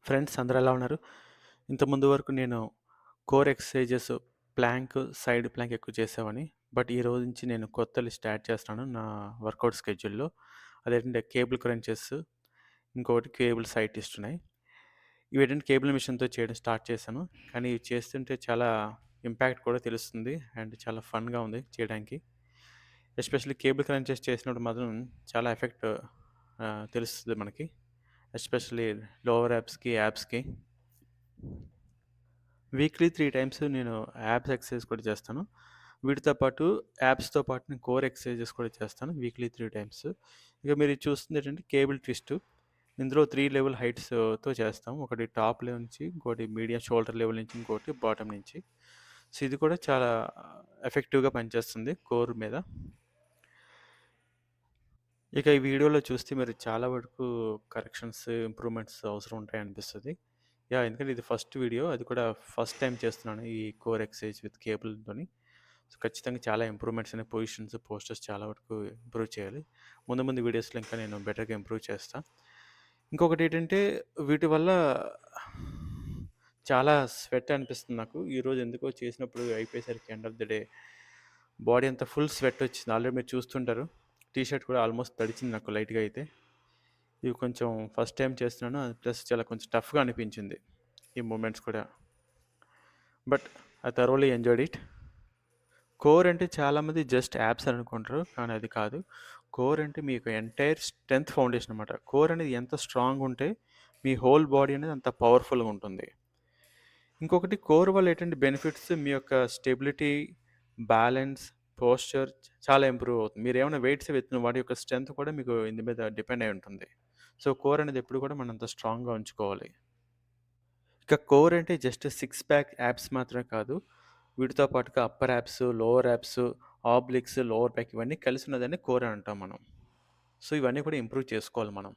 Friends అందరూ ఎలా ఉన్నారు? ఇంతకుముందు వరకు నేను core exercises, plank, side plank ఎక్కువ చేసేవాడిని. బట్ ఈ రోజు నుంచి నేను కొత్త లిస్ట్ యాడ్ చేస్తున్నాను నా వర్కౌట్ స్కెడ్యూల్‌లో. అదేంటంటే కేబుల్ క్రంచెస్, ఇంకొకటి కేబుల్ సైడ్ ట్విస్ట్ ఉన్నాయి. ఇవేంటంటే కేబుల్ మిషన్‌తో చేయడం స్టార్ట్ చేశాను. కానీ ఇవి చేస్తుంటే చాలా ఇంపాక్ట్ కూడా తెలుస్తుంది. అండ్ చాలా ఫన్‌గా ఉంది చేయడానికి. ఎస్పెషల్లీ కేబుల్ క్రంచెస్ చేసినప్పుడు మాత్రం చాలా ఎఫెక్ట్ తెలుస్తది మనకి. ఎస్పెషల్లీ లోవర్ యాబ్స్‌కి. వీక్లీ 3 టైమ్స్ నేను యాబ్స్ ఎక్సర్సైజ్ కూడా చేస్తాను. వీటితో పాటు యాబ్స్‌తో పాటు నేను కోర్ ఎక్సర్సైజెస్ కూడా చేస్తాను వీక్లీ 3 టైమ్స్. ఇక మీరు ఇది చూస్తుంది ఏంటంటే కేబుల్ ట్విస్ట్. ఇందులో 3 లెవెల్ హైట్స్‌తో చేస్తాం. ఒకటి టాప్ లెవెల్ నుంచి, ఇంకోటి మీడియం షోల్డర్ లెవెల్ నుంచి, ఇంకోటి బాటమ్ నుంచి. సో, ఇది కూడా చాలా ఎఫెక్టివ్‌గా పనిచేస్తుంది కోర్ మీద. ఇక ఈ వీడియోలో చూస్తే మీరు చాలా వరకు కరెక్షన్స్, ఇంప్రూవ్‌మెంట్స్ అవసరం ఉంటాయనిపిస్తది. ఎందుకంటే ఇది ఫస్ట్ వీడియో. అది కూడా ఫస్ట్ టైమ్ చేస్తున్నాను ఈ కోర్ ఎక్సర్సైజ్ విత్ కేబుల్‌తోని. సో, ఖచ్చితంగా చాలా ఇంప్రూవ్‌మెంట్స్ అనేవి పొజిషన్స్, పోస్చర్స్ చాలా వరకు ఇంప్రూవ్ చేయాలి. ముందు ముందు వీడియోస్‌లో ఇంకా నేను బెటర్‌గా ఇంప్రూవ్ చేస్తా. ఇంకొకటేంటంటే వీటి వల్ల చాలా స్వెట్ అనిపిస్తుంది నాకు. ఈరోజు ఎందుకో చేసినప్పుడు అయిపోయేసరికి end of the day body అంతా ఫుల్ స్వెట్ వచ్చింది. ఆల్రెడీ మీరు చూస్తుంటారు. టీ షర్ట్ కూడా ఆల్మోస్ట్ తడిచింది నాకు లైట్‌గా అయితే. ఇవి కొంచెం ఫస్ట్ టైమ్ చేస్తున్నాను. ప్లస్ చాలా కొంచెం టఫ్‌గా అనిపించింది. ఈ మూవ్‌మెంట్స్ కూడా. But I thoroughly enjoyed it. Core అంటే చాలామంది జస్ట్ యాబ్స్ అని అనుకుంటారు. కానీ అది కాదు. కోర్ అంటే మీకు ఎంటైర్ స్ట్రెంత్ ఫౌండేషన్ అనమాట. కోర్ అనేది ఎంత స్ట్రాంగ్ ఉంటే మీ హోల్ బాడీ అనేది అంత పవర్‌ఫుల్‌గా ఉంటుంది. ఇంకొకటి కోర్ వల్ల ఏంటంటే బెనిఫిట్స్ మీ యొక్క స్టెబిలిటీ, బ్యాలెన్స్, పోస్చర్ చాలా ఇంప్రూవ్ అవుతుంది. మీరేమైనా వెయిట్స్ ఎత్తిన వాటి యొక్క స్ట్రెంత్ కూడా మీకు ఇందు మీద డిపెండ్ అయి ఉంటుంది. సో, కోర్ అనేది ఎప్పుడు కూడా మనంత స్ట్రాంగ్‌గా ఉంచుకోవాలి. ఇక కోర్ అంటే జస్ట్ సిక్స్ ప్యాక్ యాబ్స్ మాత్రమే కాదు. వీటితో పాటుగా upper abs, lower abs, obliques, lower back ఇవన్నీ కలిసి ఉన్నదాన్ని కోర్ అని అంటాం మనం. సో, ఇవన్నీ కూడా ఇంప్రూవ్ చేసుకోవాలి మనం.